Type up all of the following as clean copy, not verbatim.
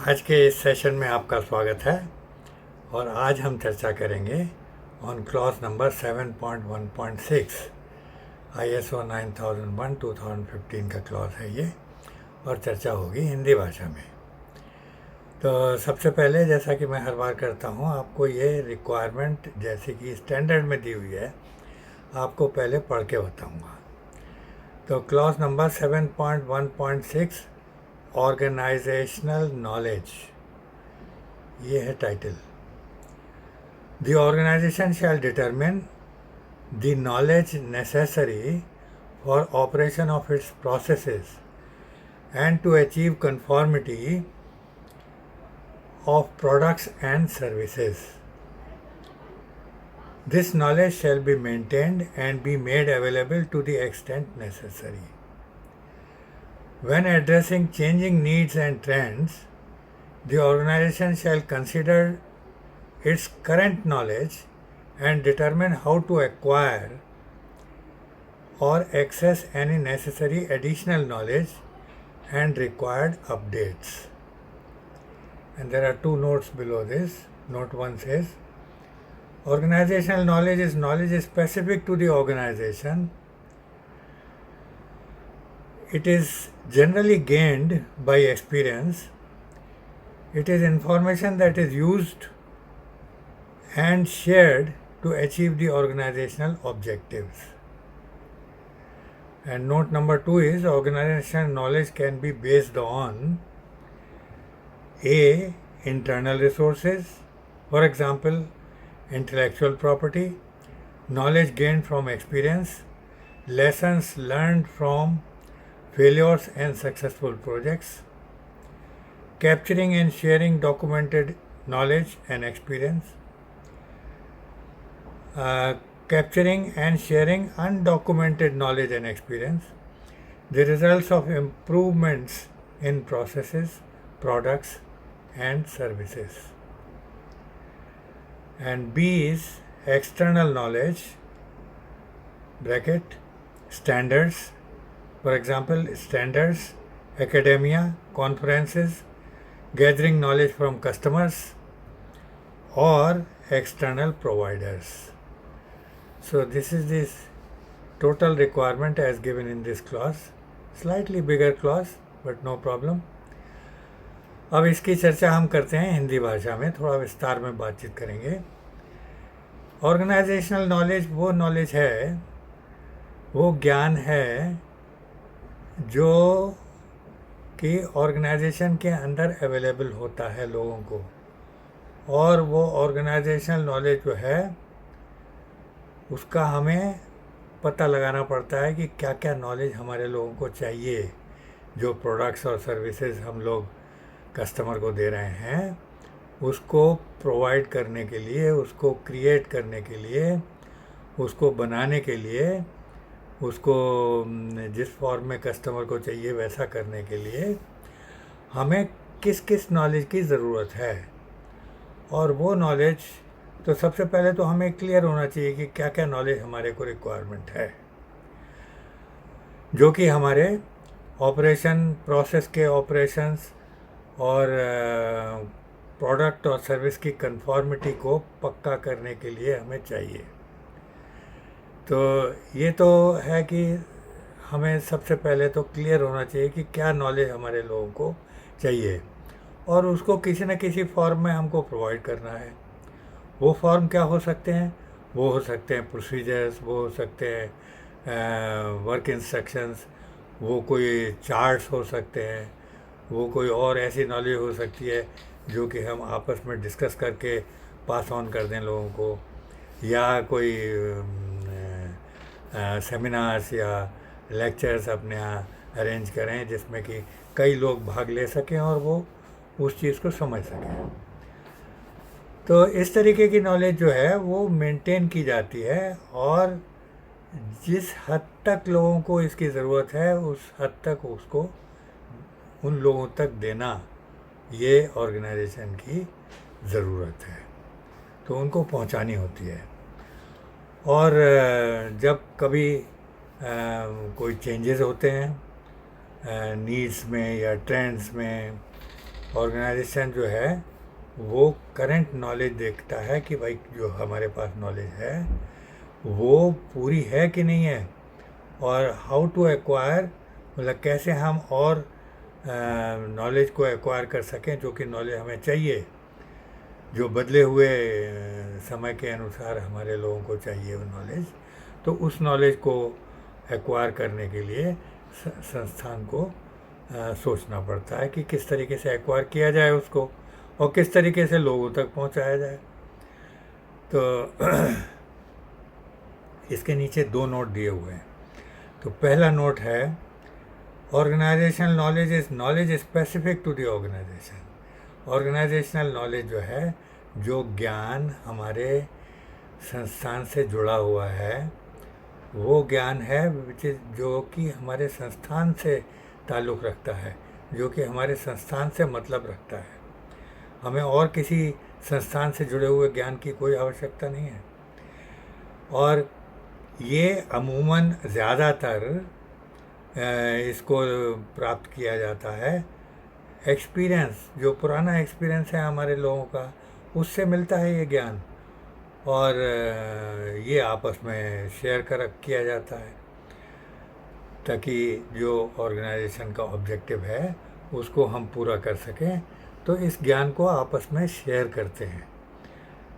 आज के इस सेशन में आपका स्वागत है और आज हम चर्चा करेंगे ऑन क्लॉज नंबर 7.1.6 ISO 9001 2015 का क्लॉज है ये और चर्चा होगी हिंदी भाषा में। तो सबसे पहले जैसा कि मैं हर बार करता हूँ, आपको ये रिक्वायरमेंट जैसे कि स्टैंडर्ड में दी हुई है आपको पहले पढ़ के बताऊँगा। तो क्लॉज नंबर 7.1.6 ऑर्गेनाइजेशनल नॉलेज, ये है title. The organization shall determine the knowledge necessary for operation of its processes and to achieve conformity of products and services. This knowledge shall be maintained and be made available to the extent necessary. When addressing changing needs and trends, the organization shall consider its current knowledge and determine how to acquire or access any necessary additional knowledge and required updates. And there are two notes below this. Note 1 says, organizational knowledge is knowledge specific to the organization. It is generally gained by experience. It is information that is used and shared to achieve the organizational objectives. And note number 2 is organizational knowledge can be based on A. Internal resources, for example, intellectual property, knowledge gained from experience, lessons learned from failures and successful projects, capturing and sharing documented knowledge and experience, capturing and sharing undocumented knowledge and experience, the results of improvements in processes, products, and services. And B is external knowledge, bracket, standards, for example, standards, academia, conferences, gathering knowledge from customers, or external providers. So this is this total requirement as given in this clause. Slightly bigger clause, but no problem. अब इसकी चर्चा हम करते हैं हिंदी भाषा में, थोड़ा विस्तार में बातचीत करेंगे। ऑर्गेनाइजेशनल नॉलेज वो नॉलेज है, वो ज्ञान है जो कि ऑर्गेनाइजेशन के अंदर अवेलेबल होता है लोगों को, और वो ऑर्गेनाइजेशनल नॉलेज जो है उसका हमें पता लगाना पड़ता है कि क्या क्या नॉलेज हमारे लोगों को चाहिए। जो प्रोडक्ट्स और सर्विसेज हम लोग कस्टमर को दे रहे हैं उसको प्रोवाइड करने के लिए, उसको क्रिएट करने के लिए, उसको बनाने के लिए, उसको जिस फॉर्म में कस्टमर को चाहिए वैसा करने के लिए हमें किस किस नॉलेज की ज़रूरत है। और वो नॉलेज तो सबसे पहले तो हमें क्लियर होना चाहिए कि क्या क्या नॉलेज हमारे को रिक्वायरमेंट है, जो कि हमारे ऑपरेशन प्रोसेस के ऑपरेशंस और प्रोडक्ट और सर्विस की कंफॉर्मिटी को पक्का करने के लिए हमें चाहिए। तो ये तो है कि हमें सबसे पहले तो क्लियर होना चाहिए कि क्या नॉलेज हमारे लोगों को चाहिए और उसको किसी न किसी फॉर्म में हमको प्रोवाइड करना है। वो फॉर्म क्या हो सकते हैं? वो हो सकते हैं प्रोसीजर्स, वो हो सकते हैं वर्क इंस्ट्रक्शंस, वो कोई चार्ट्स हो सकते हैं, वो कोई और ऐसी नॉलेज हो सकती है जो कि हम आपस में डिस्कस करके पास ऑन कर दें लोगों को, या कोई सेमिनार्स या लेक्चर्स अपने यहाँ अरेंज करें जिसमें कि कई लोग भाग ले सकें और वो उस चीज़ को समझ सकें। तो इस तरीके की नॉलेज जो है वो मेंटेन की जाती है और जिस हद तक लोगों को इसकी ज़रूरत है उस हद तक उसको उन लोगों तक देना ये ऑर्गेनाइजेशन की ज़रूरत है, तो उनको पहुंचानी होती है। और जब कभी कोई चेंजेस होते हैं नीड्स में या ट्रेंड्स में ऑर्गेनाइजेशन जो है वो करंट नॉलेज देखता है कि भाई जो हमारे पास नॉलेज है वो पूरी है कि नहीं है, और हाउ टू एक्वायर, मतलब कैसे हम और नॉलेज को एक्वायर कर सकें, जो कि नॉलेज हमें चाहिए, जो बदले हुए समय के अनुसार हमारे लोगों को चाहिए वो नॉलेज। तो उस नॉलेज को एक्वायर करने के लिए संस्थान को सोचना पड़ता है कि किस तरीके से एक्वायर किया जाए उसको, और किस तरीके से लोगों तक पहुंचाया जाए। तो इसके नीचे 2 नोट दिए हुए हैं। तो पहला नोट है, organisational knowledge is knowledge specific to the organisation. Organisational knowledge जो है, जो ज्ञान हमारे संस्थान से जुड़ा हुआ है, वो ज्ञान है जो कि हमारे संस्थान से ताल्लुक़ रखता है, जो कि हमारे संस्थान से मतलब रखता है। हमें और किसी संस्थान से जुड़े हुए ज्ञान की कोई आवश्यकता नहीं है। और ये अमूमन ज़्यादातर इसको प्राप्त किया जाता है एक्सपीरियंस, जो पुराना एक्सपीरियंस है हमारे लोगों का, उससे मिलता है ये ज्ञान, और ये आपस में शेयर किया जाता है, ताकि जो ऑर्गेनाइजेशन का ऑब्जेक्टिव है उसको हम पूरा कर सकें। तो इस ज्ञान को आपस में शेयर करते हैं।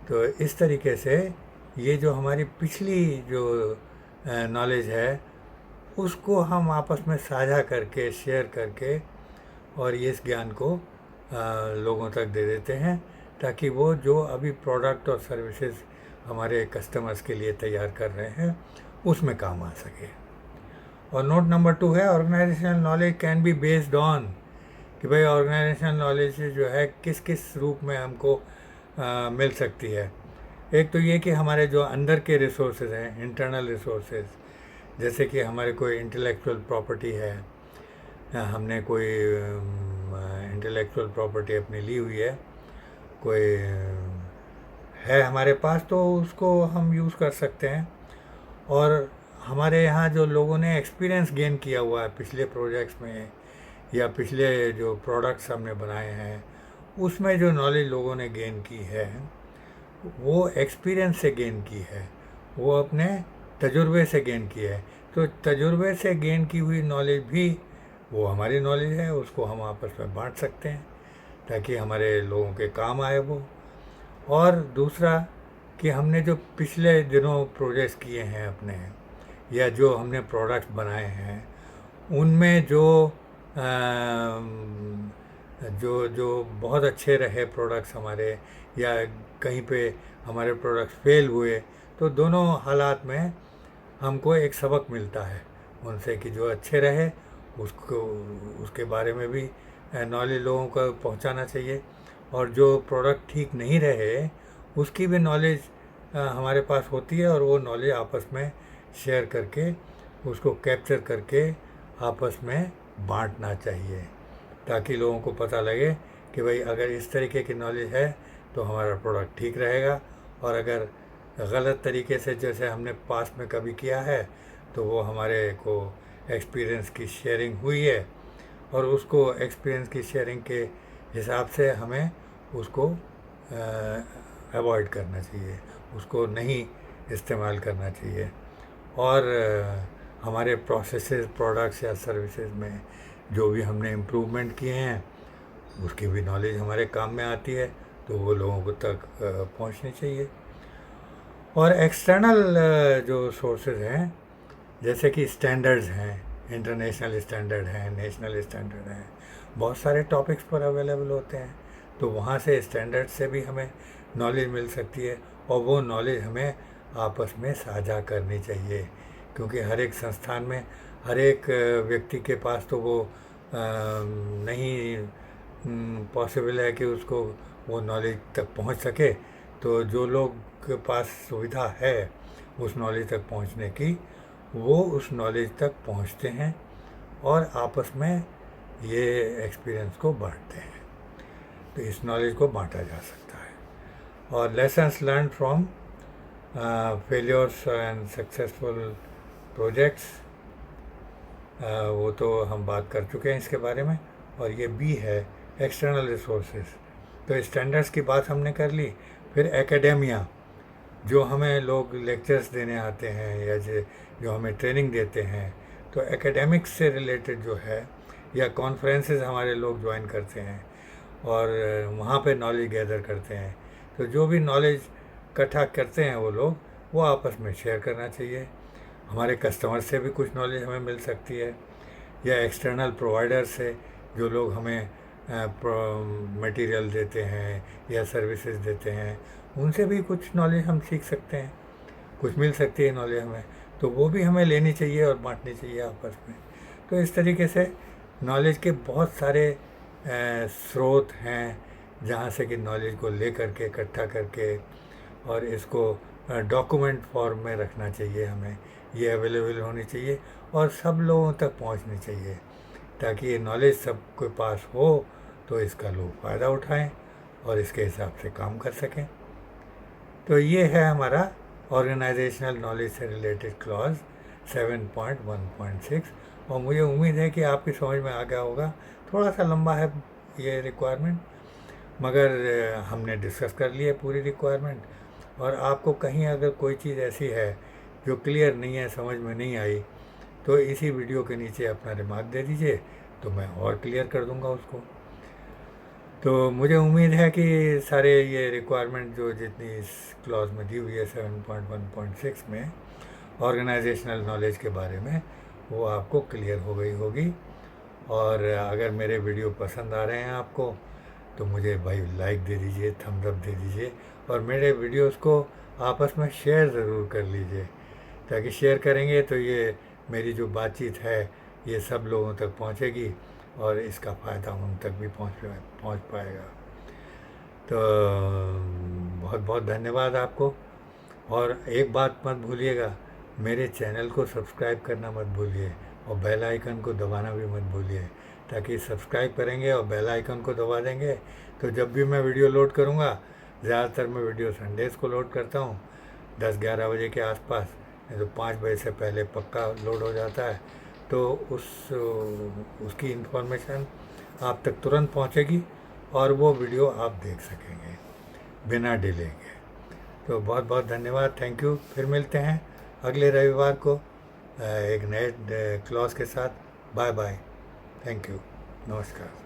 तो इस तरीके से ये जो हमारी पिछली जो नॉलेज है उसको हम आपस में साझा करके, शेयर करके, और ये इस ज्ञान को लोगों तक दे देते हैं, ताकि वो जो अभी प्रोडक्ट और सर्विसेज हमारे कस्टमर्स के लिए तैयार कर रहे हैं उसमें काम आ सके। और नोट नंबर 2 है, organisational knowledge can be based on, कि भाई ऑर्गेनाइजेशनल नॉलेज जो है किस किस रूप में हमको मिल सकती है। एक तो ये कि हमारे जो अंदर के रिसोर्सेज हैं, इंटरनल रिसोर्सेज, जैसे कि हमारे कोई इंटेलेक्चुअल प्रॉपर्टी है, हमने कोई इंटेलेक्चुअल प्रॉपर्टी अपनी ली हुई है, कोई है हमारे पास, तो उसको हम यूज़ कर सकते हैं। और हमारे यहाँ जो लोगों ने एक्सपीरियंस गेन किया हुआ है पिछले प्रोजेक्ट्स में, या पिछले जो प्रोडक्ट्स हमने बनाए हैं उसमें जो नॉलेज लोगों ने गेन की है, वो एक्सपीरियंस से गेन की है, वो अपने तजुर्बे से गेन की है। तो तजुर्बे से गेन की हुई नॉलेज भी वो हमारी नॉलेज है, उसको हम आपस में बांट सकते हैं ताकि हमारे लोगों के काम आए वो। और दूसरा कि हमने जो पिछले दिनों प्रोजेक्ट्स किए हैं अपने, या जो हमने प्रोडक्ट्स बनाए हैं, उनमें जो बहुत अच्छे रहे प्रोडक्ट्स हमारे, या कहीं पे हमारे प्रोडक्ट्स फेल हुए, तो दोनों हालात में हमको एक सबक मिलता है उनसे, कि जो अच्छे रहे उसको, उसके बारे में भी नॉलेज लोगों को पहुंचाना चाहिए, और जो प्रोडक्ट ठीक नहीं रहे उसकी भी नॉलेज हमारे पास होती है, और वो नॉलेज आपस में शेयर करके, उसको कैप्चर करके आपस में बांटना चाहिए, ताकि लोगों को पता लगे कि भाई अगर इस तरीके की नॉलेज है तो हमारा प्रोडक्ट ठीक रहेगा, और अगर गलत तरीके से जैसे हमने पास में कभी किया है तो वो हमारे को एक्सपीरियंस की शेयरिंग हुई है, और उसको एक्सपीरियंस की शेयरिंग के हिसाब से हमें उसको अवॉइड करना चाहिए, उसको नहीं इस्तेमाल करना चाहिए। और हमारे प्रोसेसेस, प्रोडक्ट्स या सर्विसेज में जो भी हमने इम्प्रूवमेंट किए हैं उसकी भी नॉलेज हमारे काम में आती है, तो वो लोगों को तक पहुंचनी चाहिए। और एक्सटर्नल जो सोर्सेज हैं, जैसे कि स्टैंडर्ड्स हैं, इंटरनेशनल स्टैंडर्ड हैं, नेशनल स्टैंडर्ड हैं, बहुत सारे टॉपिक्स पर अवेलेबल होते हैं, तो वहाँ से स्टैंडर्ड से भी हमें नॉलेज मिल सकती है, और वो नॉलेज हमें आपस में साझा करनी चाहिए, क्योंकि हर एक संस्थान में हर एक व्यक्ति के पास तो वो नहीं पॉसिबल है कि उसको वो नॉलेज तक पहुंच सके। तो जो लोग के पास सुविधा है उस नॉलेज तक पहुंचने की, वो उस नॉलेज तक पहुंचते हैं और आपस में ये एक्सपीरियंस को बांटते हैं। तो इस नॉलेज को बांटा जा सकता है। और lessons learn from failures and successful projects, वो तो हम बात कर चुके हैं इसके बारे में। और ये बी है एक्सटर्नल रिसोर्सेज। तो स्टैंडर्ड्स की बात हमने कर ली। फिर एकेडेमिया, जो हमें लोग लेक्चर्स देने आते हैं या जो हमें ट्रेनिंग देते हैं, तो एकेडमिक्स से रिलेटेड जो है, या कॉन्फ्रेंसेस हमारे लोग ज्वाइन करते हैं और वहाँ पे नॉलेज गैदर करते हैं। तो जो भी नॉलेज इकट्ठा करते हैं वो लोग, वो आपस में शेयर करना चाहिए। हमारे कस्टमर से भी कुछ नॉलेज हमें मिल सकती है, या एक्सटर्नल प्रोवाइडर से जो लोग हमें मटेरियल देते हैं या सर्विसेज देते हैं, उनसे भी कुछ नॉलेज हम सीख सकते हैं, कुछ मिल सकती है नॉलेज हमें। तो वो भी हमें लेनी चाहिए और बांटनी चाहिए आपस में। तो इस तरीके से नॉलेज के बहुत सारे स्रोत हैं जहाँ से कि नॉलेज को ले करके इकट्ठा करके और इसको डॉक्यूमेंट फॉर्म में रखना चाहिए हमें। ये अवेलेबल होनी चाहिए और सब लोगों तक पहुंचनी चाहिए, ताकि ये नॉलेज सबके पास हो तो इसका लोग फ़ायदा उठाएं और इसके हिसाब से काम कर सकें। तो ये है हमारा ऑर्गेनाइजेशनल नॉलेज से रिलेटेड क्लॉज 7.1.6, और मुझे उम्मीद है कि आपकी समझ में आ गया होगा। थोड़ा सा लंबा है ये रिक्वायरमेंट, मगर हमने डिस्कस कर लिया पूरी रिक्वायरमेंट। और आपको कहीं अगर कोई चीज़ ऐसी है जो क्लियर नहीं है, समझ में नहीं आई, तो इसी वीडियो के नीचे अपना रिमार्क दे दीजिए, तो मैं और क्लियर कर दूंगा उसको। तो मुझे उम्मीद है कि सारे ये रिक्वायरमेंट जो जितनी इस क्लॉज में दी हुई है 7.1.6 में ऑर्गेनाइजेशनल नॉलेज के बारे में, वो आपको क्लियर हो गई होगी। और अगर मेरे वीडियो पसंद आ रहे हैं आपको, तो मुझे भाई लाइक दे दीजिए, थम्स अप दे दीजिए, और मेरे वीडियोस को आपस में शेयर ज़रूर कर लीजिए, ताकि शेयर करेंगे तो ये मेरी जो बातचीत है ये सब लोगों तक पहुंचेगी और इसका फ़ायदा उन तक भी पहुंच पाएगा। तो बहुत बहुत धन्यवाद आपको। और एक बात मत भूलिएगा, मेरे चैनल को सब्सक्राइब करना मत भूलिए और बेल आइकन को दबाना भी मत भूलिए, ताकि सब्सक्राइब करेंगे और बेल आइकन को दबा देंगे तो जब भी मैं वीडियो लोड करूँगा, ज़्यादातर मैं वीडियो संडेज़ को लोड करता हूँ 10-11 बजे के आसपास, नहीं तो 5 बजे से पहले पक्का लोड हो जाता है। तो उसकी इन्फॉर्मेशन आप तक तुरंत पहुँचेगी और वो वीडियो आप देख सकेंगे बिना डिले के। तो बहुत बहुत धन्यवाद, थैंक यू। फिर मिलते हैं अगले रविवार को एक नए क्लॉज के साथ। बाय बाय, थैंक यू, नमस्कार।